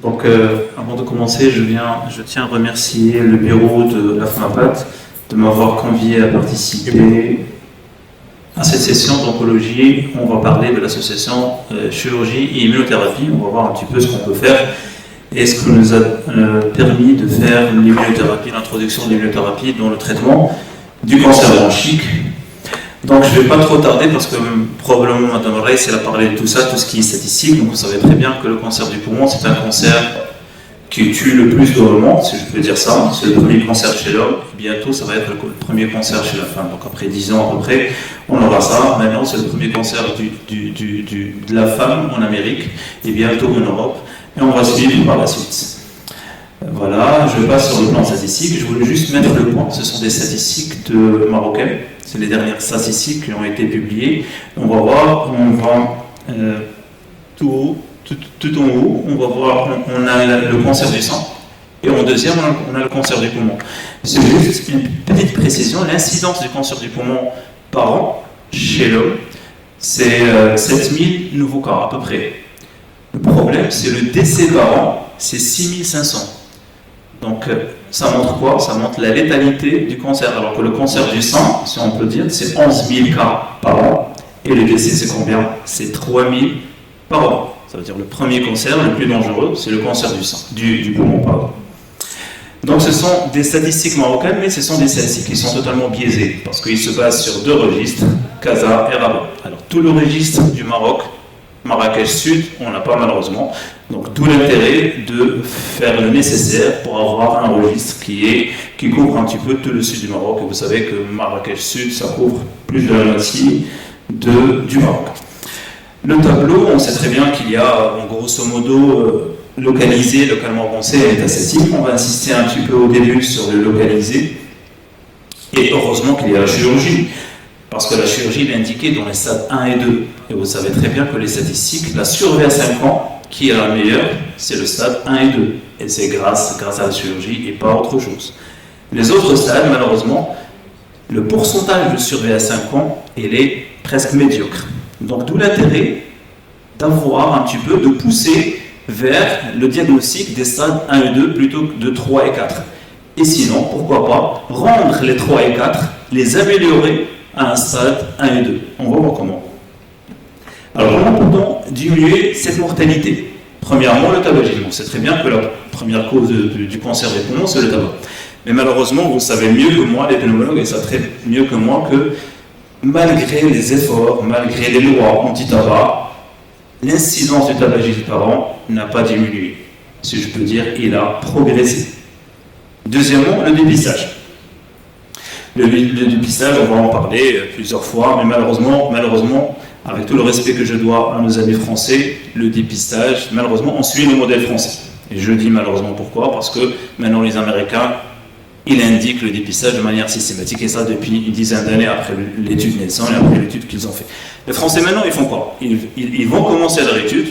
Avant de commencer, je tiens à remercier le bureau de la FNAPAT de m'avoir convié à participer à cette session d'oncologie. On va parler de l'association chirurgie et immunothérapie. On va voir un petit peu ce qu'on peut faire et ce que nous a permis de faire l'immunothérapie, l'introduction de l'immunothérapie dans le traitement du cancer bronchique. Donc je ne vais pas trop tarder parce que probablement Madame Reiss elle a parlé de tout ça, tout ce qui est statistique. Donc vous savez très bien que le cancer du poumon c'est un cancer qui tue le plus dans le monde, si je peux dire ça. C'est le premier cancer chez l'homme. Bientôt ça va être le premier cancer chez la femme. Donc après 10 ans à peu près, on aura ça. Maintenant c'est le premier cancer de la femme en Amérique et bientôt en Europe. Et on va suivre par la suite. Voilà, je passe sur le plan statistique. Je voulais juste mettre le point. Ce sont des statistiques marocaines. C'est les dernières statistiques qui ont été publiées. On va voir, tout en haut, on va voir, on a le cancer du sang. Et en deuxième, on a le cancer du poumon. C'est juste une petite précision. L'incidence du cancer du poumon par an chez l'homme, c'est 7000 nouveaux cas à peu près. Le problème, c'est le décès par an, c'est 6500. Donc, ça montre quoi? Ça montre la létalité du cancer. Alors que le cancer du sang, si on peut dire, c'est 11 000 cas par an. Et le décès, c'est combien? C'est 3 000 par an. Ça veut dire le premier cancer, le plus dangereux, c'est le cancer du sang, du poumon, pardon. Donc, ce sont des statistiques marocaines, mais ce sont des statistiques qui sont totalement biaisées, parce qu'ils se basent sur deux registres, Casa et Rabat. Alors, tout le registre du Maroc, Marrakech Sud, on n'a pas malheureusement. Donc tout l'intérêt de faire le nécessaire pour avoir un registre qui couvre un petit peu tout le sud du Maroc. Et vous savez que Marrakech Sud, ça couvre plus de la moitié du Maroc. Le tableau, on sait très bien qu'il y a, en grosso modo, localisé, localement avancé et métastatique. On va insister un petit peu au début sur le localisé. Et heureusement qu'il y a la chirurgie. Parce que la chirurgie est indiquée dans les stades 1 et 2. Et vous savez très bien que les statistiques, la survie à 5 ans, qui est la meilleure, c'est le stade 1 et 2. Et c'est grâce à la chirurgie et pas autre chose. Les autres stades, malheureusement, le pourcentage de survie à 5 ans, il est presque médiocre. Donc d'où l'intérêt d'avoir un petit peu, de pousser vers le diagnostic des stades 1 et 2 plutôt que de 3 et 4. Et sinon, pourquoi pas, rendre les 3 et 4, les améliorer à un stade 1 et 2. On va voir comment. Alors, comment peut-on diminuer cette mortalité? Premièrement, le tabagisme. On sait très bien que la première cause du cancer des poumons, c'est le tabac. Mais malheureusement, vous savez mieux que moi, les pneumologues, et ça très mieux que moi, que malgré les efforts, malgré les lois anti-tabac, l'incidence du tabagisme par an n'a pas diminué. Si je peux dire, il a progressé. Deuxièmement, le dépistage. Le dépistage, on va en parler plusieurs fois, mais malheureusement, avec tout le respect que je dois à nos amis français, le dépistage, malheureusement, on suit le modèle français. Et je dis malheureusement pourquoi? Parce que maintenant les Américains, ils indiquent le dépistage de manière systématique, et ça depuis une dizaine d'années après l'étude Nelson et après l'étude qu'ils ont fait. Les Français maintenant, ils font quoi? Ils vont commencer leur étude,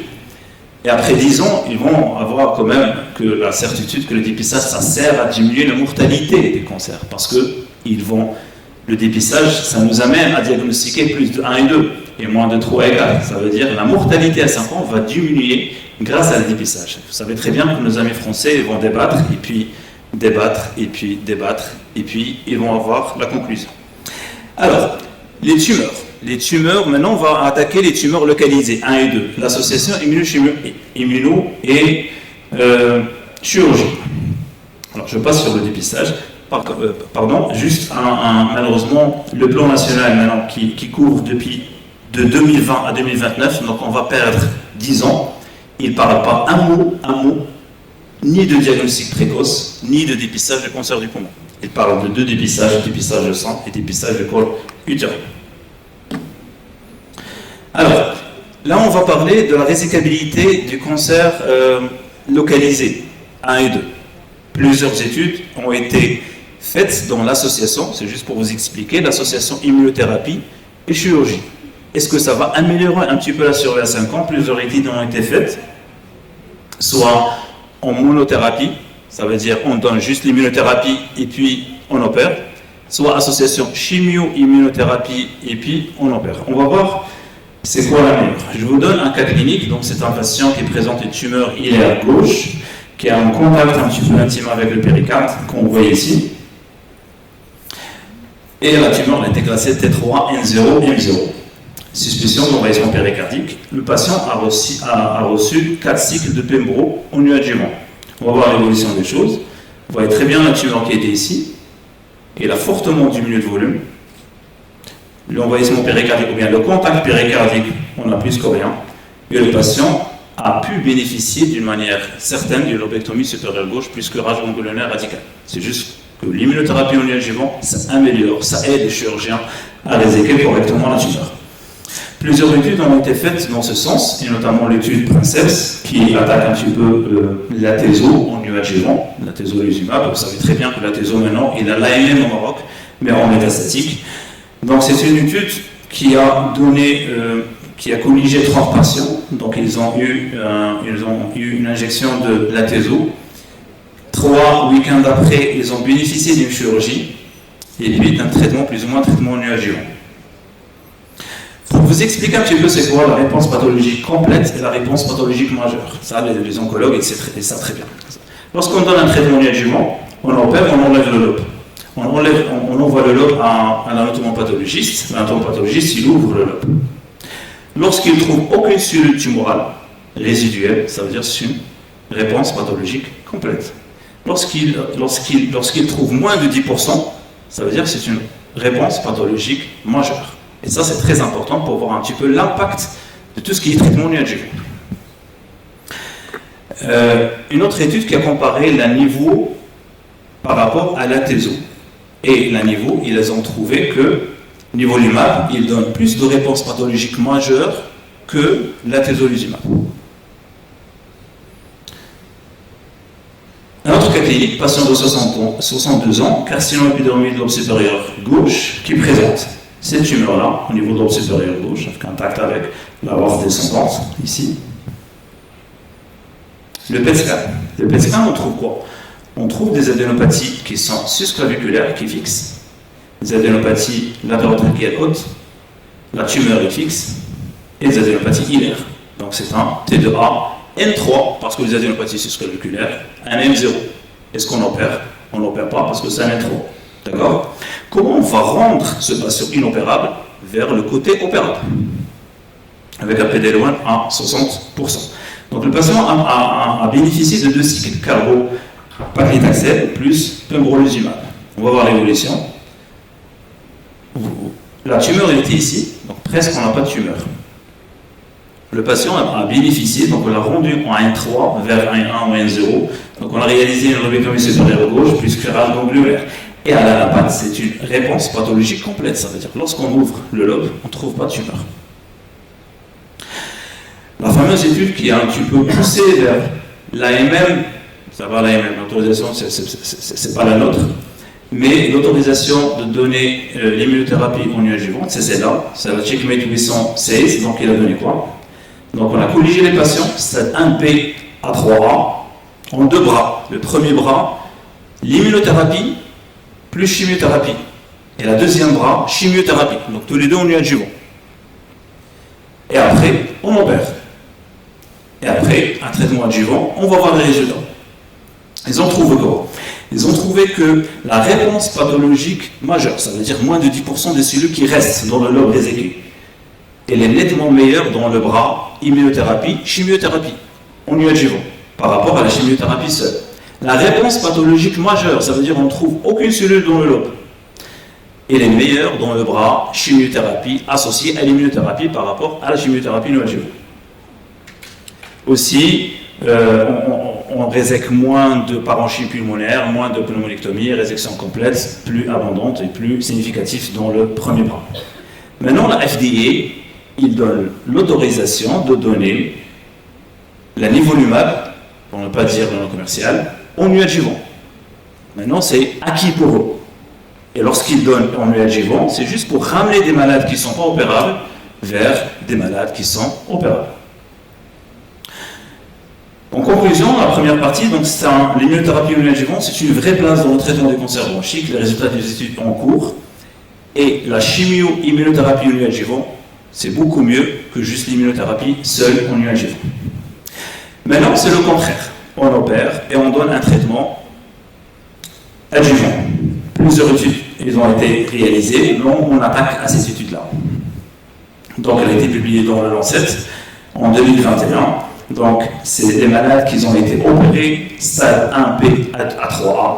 et après 10 ans, ils vont avoir quand même la certitude que le dépistage, ça sert à diminuer la mortalité des cancers, parce que le dépistage, ça nous amène à diagnostiquer plus de 1 et 2 et moins de 3 et 4. Ça veut dire que la mortalité à 5 ans va diminuer grâce à le dépistage. Vous savez très bien que nos amis français vont débattre, et puis débattre, et puis débattre, et puis ils vont avoir la conclusion. Alors, les tumeurs. Les tumeurs, maintenant on va attaquer les tumeurs localisées, 1 et 2. L'association immuno et chirurgie. Alors, je passe sur le dépistage. Juste malheureusement, le plan national maintenant qui couvre depuis de 2020 à 2029, donc on va perdre 10 ans. Il ne parle pas un mot, ni de diagnostic précoce, ni de dépistage du cancer du poumon. Il parle de deux dépistages, dépistage de sang et dépistage de col utérin. Alors, là on va parler de la résicabilité du cancer localisé, 1 et 2. Plusieurs études ont été faites dans l'association, c'est juste pour vous expliquer, l'association immunothérapie et chirurgie. Est-ce que ça va améliorer un petit peu la survie à 5 ans? Plusieurs études ont été faites, soit en monothérapie, ça veut dire on donne juste l'immunothérapie et puis on opère, soit association chimio-immunothérapie et puis on opère. On va voir c'est quoi la meilleure? Je vous donne un cas clinique, donc c'est un patient qui présente une tumeur iléale gauche, qui a un contact un petit peu intime avec le péricarde, qu'on voit ici. Et la tumeur a été classée T3, N0, M0. Suspicion d'envahissement péricardique. Le patient a reçu 4 cycles de Pembro en adjuvant. On va voir l'évolution des choses. Vous voyez très bien la tumeur qui était ici. Il a fortement diminué de volume. L'envahissement péricardique, ou bien le contact péricardique, on n'a plus que rien. Et le patient a pu bénéficier d'une manière certaine d'une lobectomie supérieure gauche plus que rage ganglionnaire radicale. C'est juste que l'immunothérapie en adjuvant, ça améliore, ça aide les chirurgiens à réséquer correctement la tumeur. Plusieurs études ont été faites dans ce sens, et notamment l'étude Princess, qui attaque un petit peu l'athéso en adjuvant, l'athésolizumab. Vous savez très bien que l'athéso maintenant, il a l'AMM au Maroc, mais en métastatique. Donc c'est une étude qui a donné, qui a colligé 30 patients. Donc ils ont eu une injection de l'athéso. 3 week-ends après, ils ont bénéficié d'une chirurgie et puis d'un traitement plus ou moins traitement adjuvant. Pour vous expliquer un petit peu c'est quoi la réponse pathologique complète et la réponse pathologique majeure. Ça, les oncologues, ils savent très bien. Lorsqu'on donne un traitement adjuvant, on opère, on enlève le lobe. On envoie le lobe à un anatomopathologiste. L'anatomopathologiste, il ouvre le lobe. Lorsqu'il ne trouve aucune cellule tumorale résiduelle, ça veut dire c'est une réponse pathologique complète. Lorsqu'il trouve moins de 10%, ça veut dire que c'est une réponse pathologique majeure. Et ça, c'est très important pour voir un petit peu l'impact de tout ce qui est traitement adjuvant. Une autre étude qui a comparé la niveau par rapport à l'athéso. Et la niveau, ils ont trouvé que nivolumab, il donne plus de réponses pathologiques majeures que l'athésolizumab. Un autre cas clinique, patient de 62 ans, carcinome épidermide de lobe supérieur gauche, qui présente cette tumeur-là, au niveau de lobe supérieur gauche, en contact avec la voie descendante, ici. Le PET scan. Le PET scan, on trouve quoi? On trouve des adénopathies qui sont susclaviculaires, qui fixent, des adénopathies latérales hautes, la tumeur est fixe, et des adénopathies hilaires. Donc c'est un T2A, N3, parce que les adénopathies susclaviculaires, un M0. Est-ce qu'on opère? On n'opère pas parce que c'est un N3. D'accord? Comment on va rendre ce patient inopérable vers le côté opérable? Avec un PD-L1 à 60%. Donc le patient a bénéficié de 2 cycles carbo-paclitaxel plus pembrolizumab. On va voir l'évolution. La tumeur était ici, donc presque on n'a pas de tumeur. Le patient a bénéficié, donc on l'a rendu en N3 vers un 1 ou un 0. Donc on a réalisé une lobectomie supérieure gauche plus curage ganglionnaire. Et à la patte, c'est une réponse pathologique complète. Ça veut dire que lorsqu'on ouvre le lobe, on ne trouve pas de tumeur. La fameuse étude qui a un petit peu poussé vers l'AMM, ça va l'AMM, l'autorisation, c'est pas la nôtre, mais l'autorisation de donner l'immunothérapie en adjuvante, c'est celle-là, c'est la Checkmate 816, donc il a donné quoi? Donc on a colligé les patients, c'est 1P à 3A, en 2 bras. Le premier bras, l'immunothérapie plus chimiothérapie. Et la deuxième bras, chimiothérapie. Donc tous les deux en adjuvant. Et après, on opère. Et après, un traitement adjuvant, on va voir les résultats. Ils ont trouvé quoi? Ils ont trouvé que la réponse pathologique majeure, ça veut dire moins de 10% des cellules qui restent dans le lobe réséqué, elle est nettement meilleure dans le bras immunothérapie, chimiothérapie, en adjuvant, par rapport à la chimiothérapie seule. La réponse pathologique majeure, ça veut dire qu'on ne trouve aucune cellule dans le lobe. Elle est meilleure dans le bras chimiothérapie associée à l'immunothérapie par rapport à la chimiothérapie non adjuvante. Aussi, on résèque moins de parenchyme pulmonaire, moins de pneumonectomie, résection complète, plus abondante et plus significative dans le premier bras. Maintenant, la FDA, il donne l'autorisation de donner la nivolumab, pour ne pas dire le nom commercial, en adjuvant. Maintenant, c'est acquis pour eux. Et lorsqu'ils donnent en adjuvant, c'est juste pour ramener des malades qui ne sont pas opérables vers des malades qui sont opérables. En conclusion, la première partie, donc l'immunothérapie en adjuvant, c'est une vraie place dans le traitement des cancers bronchiques, les résultats des études en cours. Et la chimio-immunothérapie en adjuvant, c'est beaucoup mieux que juste l'immunothérapie seule en adjuvant. Maintenant, c'est le contraire. On opère et on donne un traitement adjuvant. Plusieurs études ont été réalisées, donc on attaque à ces études-là. Donc, elle a été publiée dans le Lancet en 2021. Donc, c'est des malades qui ont été opérés stade 1B à 3A.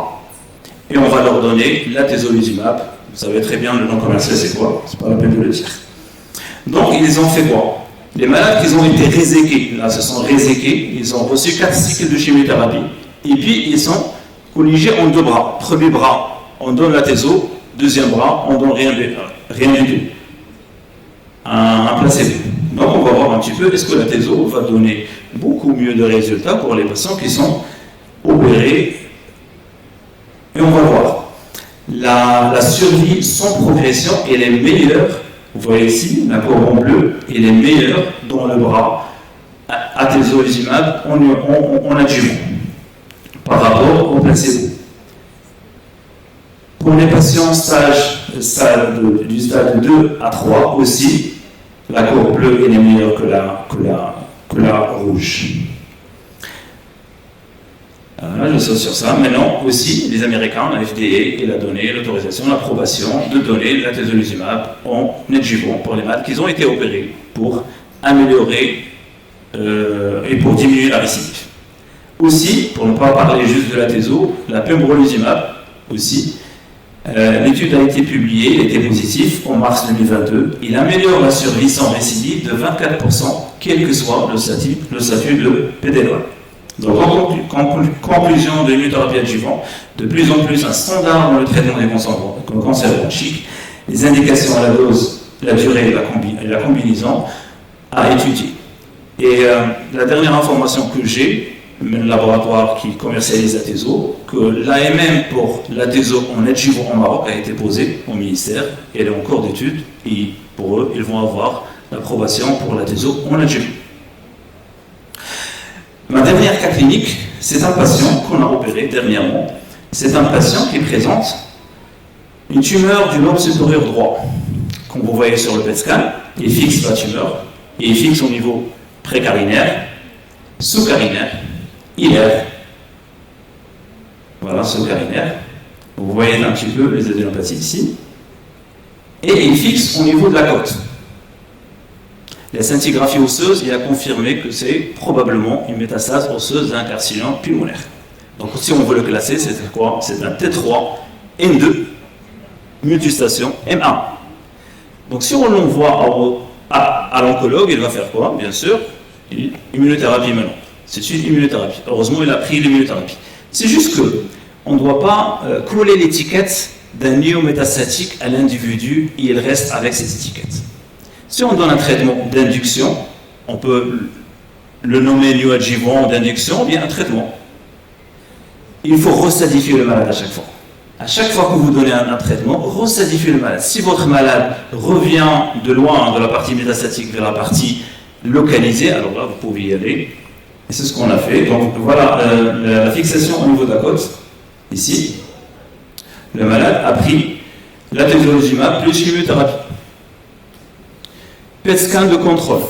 Et on va leur donner l'atezolizumab. Vous savez très bien le nom commercial, c'est quoi? C'est pas la peine de le dire. Donc, ils ont fait quoi? Les malades qui ont été réséqués, là, se sont réséqués, ils ont reçu 4 cycles de chimiothérapie. Et puis, ils sont colligés en 2 bras. Premier bras, on donne l'atezo. Deuxième bras, on donne rien du tout. Un placebo. Donc on va voir un petit peu, est-ce que l'atezo va donner beaucoup mieux de résultats pour les patients qui sont opérés. Et on va voir. La survie sans progression, elle est meilleure, vous voyez ici, la courbe en bleu, elle est meilleure dans le bras atezolizumab en adjuvant par rapport au placebo. Pour les patients du stade 2 à 3 aussi, la courbe bleue elle est meilleure que la rouge. Là, je saute sur ça. Maintenant aussi, les Américains, la FDA, il a donné l'autorisation, l'approbation de donner l'atezolizumab en adjuvant pour les malades qui ont été opérés pour améliorer et pour diminuer la récidive. Aussi, pour ne pas parler juste de l'atezo, la pembrolizumab aussi. L'étude a été publiée, elle était positive en mars 2022. Il améliore la survie sans récidive de 24%, quel que soit le statut de PD-L1. Donc, en conclusion de l'immunothérapie adjuvant, de plus en plus un standard dans le traitement des cancers bronchiques, les indications à la dose, la durée et la combinaison à étudier. Et la dernière information que j'ai, le laboratoire qui commercialise l'atezo, que l'AMM pour l'atezo en adjuvant au Maroc a été posée au ministère, et elle est en cours d'étude, et pour eux, ils vont avoir l'approbation pour l'atezo en adjuvant. Ma dernière cas clinique, c'est un patient qu'on a opéré dernièrement. C'est un patient qui présente une tumeur du lobe supérieur droit. Comme vous voyez sur le PET scan, il fixe la tumeur, et il fixe au niveau précarinaire, sous-carinaire, ilaire. Voilà, sous-carinaire. Vous voyez un petit peu les adénopathies ici. Et il fixe au niveau de la côte. La scintigraphie osseuse, il a confirmé que c'est probablement une métastase osseuse d'un carcinome pulmonaire. Donc si on veut le classer, c'est quoi? C'est un T3, N2, mutation M1. Donc si on l'envoie à l'oncologue, il va faire quoi? Bien sûr, immunothérapie maintenant. C'est une immunothérapie. Heureusement, il a pris l'immunothérapie. C'est juste que on ne doit pas coller l'étiquette d'un néométastatique à l'individu et il reste avec cette étiquette. Si on donne un traitement d'induction, on peut le nommer néoadjuvant d'induction ou bien un traitement. Il faut restadifier le malade à chaque fois. À chaque fois que vous donnez un traitement, restadifiez le malade. Si votre malade revient de loin de la partie métastatique vers la partie localisée, alors là, vous pouvez y aller. Et c'est ce qu'on a fait. Donc voilà la fixation au niveau de la côte. Ici, le malade a pris l'atezolizumab plus chimiothérapie. PET scan de contrôle.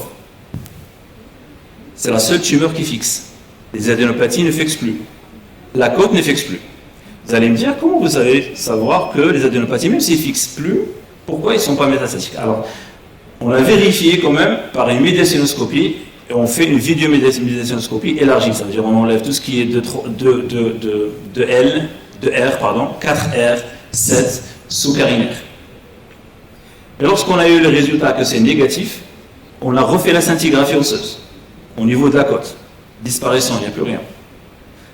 C'est la seule tumeur qui fixe. Les adénopathies ne fixent plus. La côte ne fixe plus. Vous allez me dire, comment vous allez savoir que les adénopathies, même s'ils ne fixent plus, pourquoi ils ne sont pas métastatiques? Alors, on a vérifié quand même par une médiastinoscopie, et on fait une vidéomédiastinoscopie élargie. Ça veut dire qu'on enlève tout ce qui est de R, 4R, 7, sous-carinaire. Et lorsqu'on a eu le résultat que c'est négatif, on a refait la scintigraphie osseuse au niveau de la côte. Disparition, il n'y a plus rien.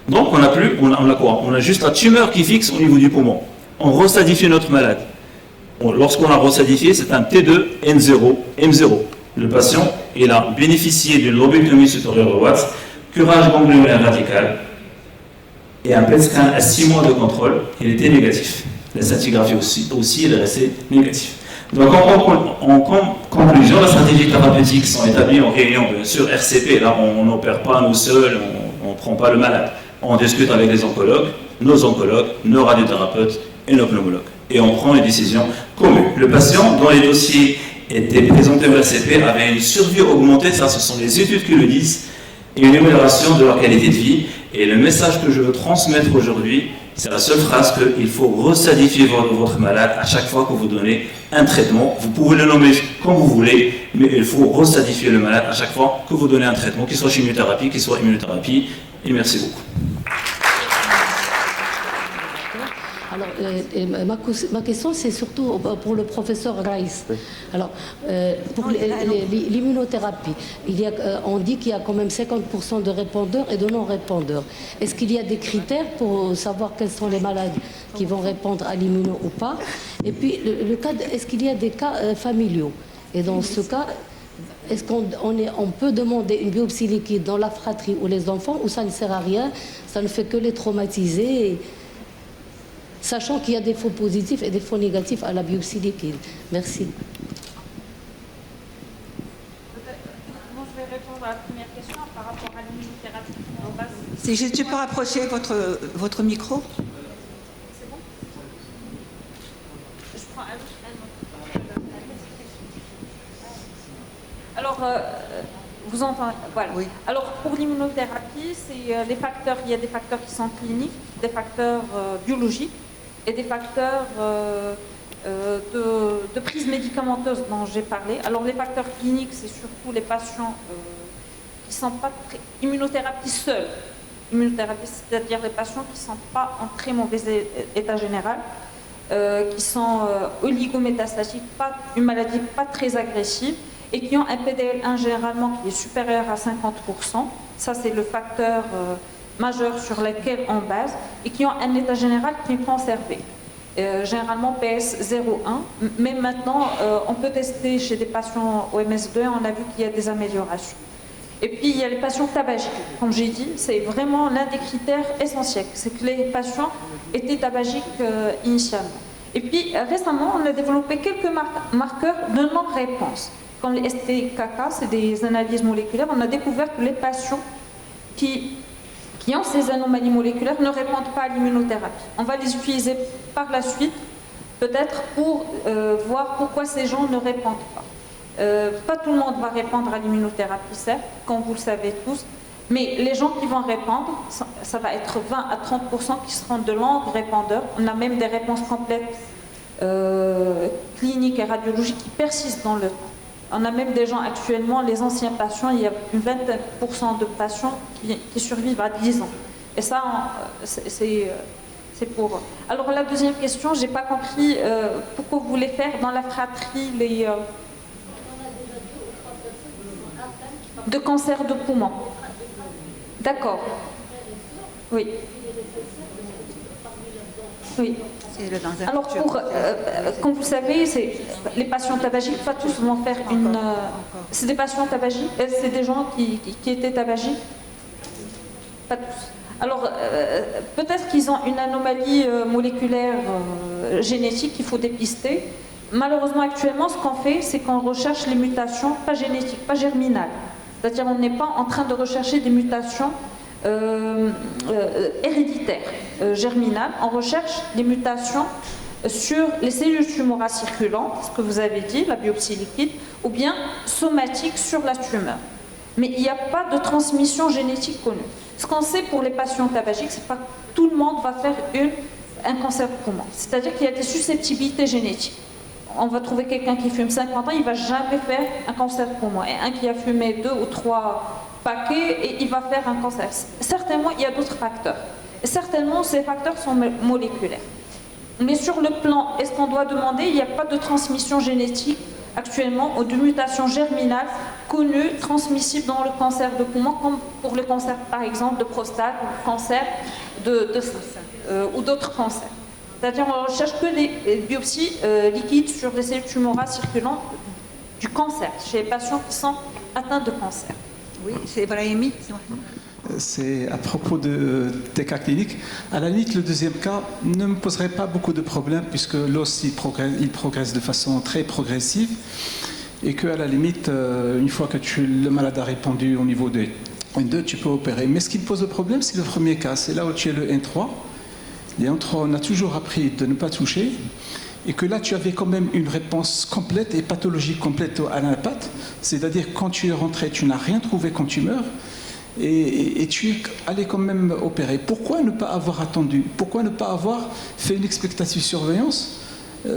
Donc on a quoi? On a juste la tumeur qui fixe au niveau du poumon. On restadifie notre malade. Lorsqu'on a restadifié, c'est un T2 N0 M0. Le patient, il a bénéficié d'une lobectomie supérieure droite, curage ganglionnaire radical et un PET scan à 6 mois de contrôle, il était négatif. La scintigraphie aussi elle est restée négative. Donc en conclusion, la stratégie thérapeutique sont établies en réunion, bien sûr, RCP, là on n'opère pas nous seuls, on ne prend pas le malade. On discute avec les oncologues, nos radiothérapeutes et nos pneumologues. Et on prend une décision commune. Le patient, dans les dossiers étaient présentés au RCP avaient une survie augmentée, ça ce sont les études qui le disent, et une amélioration de leur qualité de vie. Et le message que je veux transmettre aujourd'hui, c'est la seule phrase qu'il faut resadifier votre malade à chaque fois que vous donnez un traitement. Vous pouvez le nommer comme vous voulez, mais il faut resadifier le malade à chaque fois que vous donnez un traitement, qu'il soit chimiothérapie, qu'il soit immunothérapie. Et merci beaucoup. Alors, ma question, c'est surtout pour le professeur Raïs. Alors, pour l'immunothérapie, on dit qu'il y a quand même 50% de répondeurs et de non-répondeurs. Est-ce qu'il y a des critères pour savoir quels sont les malades qui vont répondre à l'immuno ou pas? Et puis, est-ce qu'il y a des cas familiaux? Et dans ce cas, est-ce qu'on peut demander une biopsie liquide dans la fratrie ou les enfants, ou ça ne sert à rien, ça ne fait que les traumatiser, sachant qu'il y a des faux positifs et des faux négatifs à la biopsie liquide? Merci. Moi, je vais répondre à la première question par rapport à l'immunothérapie. Si je peux rapprocher votre micro. C'est bon? Je prends un autre. Alors, vous entendez? Voilà. Oui. Alors, pour l'immunothérapie, c'est les facteurs. Il y a des facteurs qui sont cliniques, des facteurs biologiques et des facteurs de prise médicamenteuse dont j'ai parlé. Alors, les facteurs cliniques, c'est surtout les patients qui ne sont pas immunothérapie seule. Immunothérapie, c'est-à-dire les patients qui ne sont pas en très mauvais état général, qui sont oligométastatiques, une maladie pas très agressive, et qui ont un PDL1 généralement qui est supérieur à 50%. Ça, c'est le facteur majeur sur lequel on base, et qui ont un état général qui est conservé. Généralement PS 0,1, mais maintenant, on peut tester chez des patients OMS2, on a vu qu'il y a des améliorations. Et puis, il y a les patients tabagiques. Comme j'ai dit, c'est vraiment l'un des critères essentiels, c'est que les patients étaient tabagiques initialement. Et puis, récemment, on a développé quelques marqueurs de non-réponse. Comme les STKK, c'est des analyses moléculaires, on a découvert que les patients qui ont ces anomalies moléculaires ne répondent pas à l'immunothérapie. On va les utiliser par la suite, peut-être pour voir pourquoi ces gens ne répondent pas. Pas tout le monde va répondre à l'immunothérapie, certes, comme vous le savez tous, mais les gens qui vont répondre, ça va être 20 à 30% qui seront de longs répondeurs. On a même des réponses complètes cliniques et radiologiques qui persistent dans le temps. On a même des gens actuellement, les anciens patients, il y a une vingtaine % de patients qui survivent à 10 ans. Et ça, c'est pour eux. Alors la deuxième question, je n'ai pas compris pourquoi vous voulez faire dans la fratrie les... de cancer de poumon. D'accord. Oui. Oui. Alors, comme vous savez, les patients tabagiques, pas tous vont faire une... c'est des patients tabagiques, c'est des gens qui étaient tabagiques. Pas tous. Alors, peut-être qu'ils ont une anomalie moléculaire génétique qu'il faut dépister. Malheureusement, actuellement, ce qu'on fait, c'est qu'on recherche les mutations, pas génétiques, pas germinales. C'est-à-dire qu'on n'est pas en train de rechercher des mutations héréditaires, germinales. On recherche des mutations sur les cellules tumorales circulantes, ce que vous avez dit, la biopsie liquide, ou bien somatiques sur la tumeur. Mais il n'y a pas de transmission génétique connue. Ce qu'on sait pour les patients tabagiques, c'est pas que tout le monde va faire un cancer de poumon. C'est-à-dire qu'il y a des susceptibilités génétiques. On va trouver quelqu'un qui fume 50 ans, il ne va jamais faire un cancer de poumon. Et un qui a fumé 2 ou 3 paquets, et il va faire un cancer. Certainement, il y a d'autres facteurs. Et certainement, ces facteurs sont moléculaires. Mais sur le plan, est-ce qu'on doit demander, il n'y a pas de transmission génétique actuellement, ou de mutation germinale connue, transmissible dans le cancer de poumon, comme pour le cancer, par exemple, de prostate, ou le cancer ou d'autres cancers. C'est-à-dire qu'on ne recherche que des biopsies liquides sur les cellules tumorales circulantes du cancer, chez les patients qui sont atteints de cancer. Oui, c'est Brahimi. C'est à propos des cas cliniques. À la limite, le deuxième cas ne me poserait pas beaucoup de problèmes puisque l'os il progresse de façon très progressive et qu'à la limite, une fois que le malade a répondu au niveau de N2, tu peux opérer. Mais ce qui me pose le problème, c'est le premier cas. C'est là où tu es le N3. Les N3, on a toujours appris de ne pas toucher. et que là tu avais quand même une réponse complète et pathologique complète à l'impact, c'est-à-dire quand tu es rentré, tu n'as rien trouvé comme tumeur, et tu es allé quand même opérer. Pourquoi ne pas avoir attendu? Pourquoi ne pas avoir fait une expectative surveillance?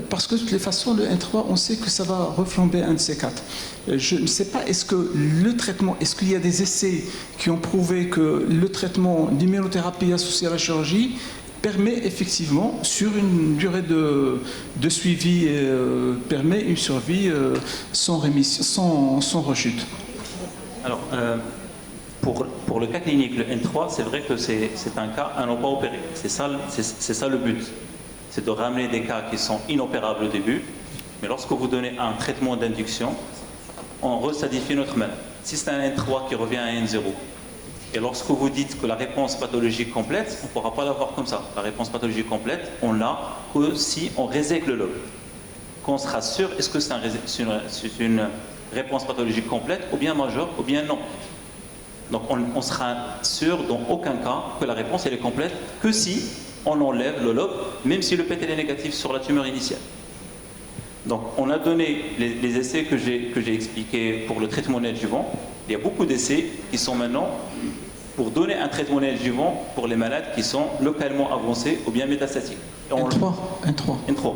Parce que de toutes les façons, le N3, on sait que ça va reflamber un de ces quatre. Je ne sais pas, est-ce que le traitement, est-ce qu'il y a des essais qui ont prouvé que le traitement d'immunothérapie associé à la chirurgie permet effectivement, sur une durée de suivi, permet une survie sans rémission, sans rechute? Alors, pour le cas clinique, le N3, c'est vrai que c'est un cas à ne pas opérer. C'est ça le but. C'est de ramener des cas qui sont inopérables au début, mais lorsque vous donnez un traitement d'induction, on restadifie notre main. Si c'est un N3 qui revient à N0, et lorsque vous dites que la réponse pathologique complète, on ne pourra pas l'avoir comme ça. La réponse pathologique complète, on l'a que si on résèque le lobe. Qu'on sera sûr, est-ce que c'est une réponse pathologique complète, ou bien majeure, ou bien non. Donc on sera sûr dans aucun cas que la réponse elle est complète, que si on enlève le lobe, même si le PET est négatif sur la tumeur initiale. Donc on a donné les essais que j'ai expliqués pour le traitement adjuvant. Il y a beaucoup d'essais qui sont maintenant pour donner un traitement adjuvant pour les malades qui sont localement avancés ou bien métastatiques. N3. N3.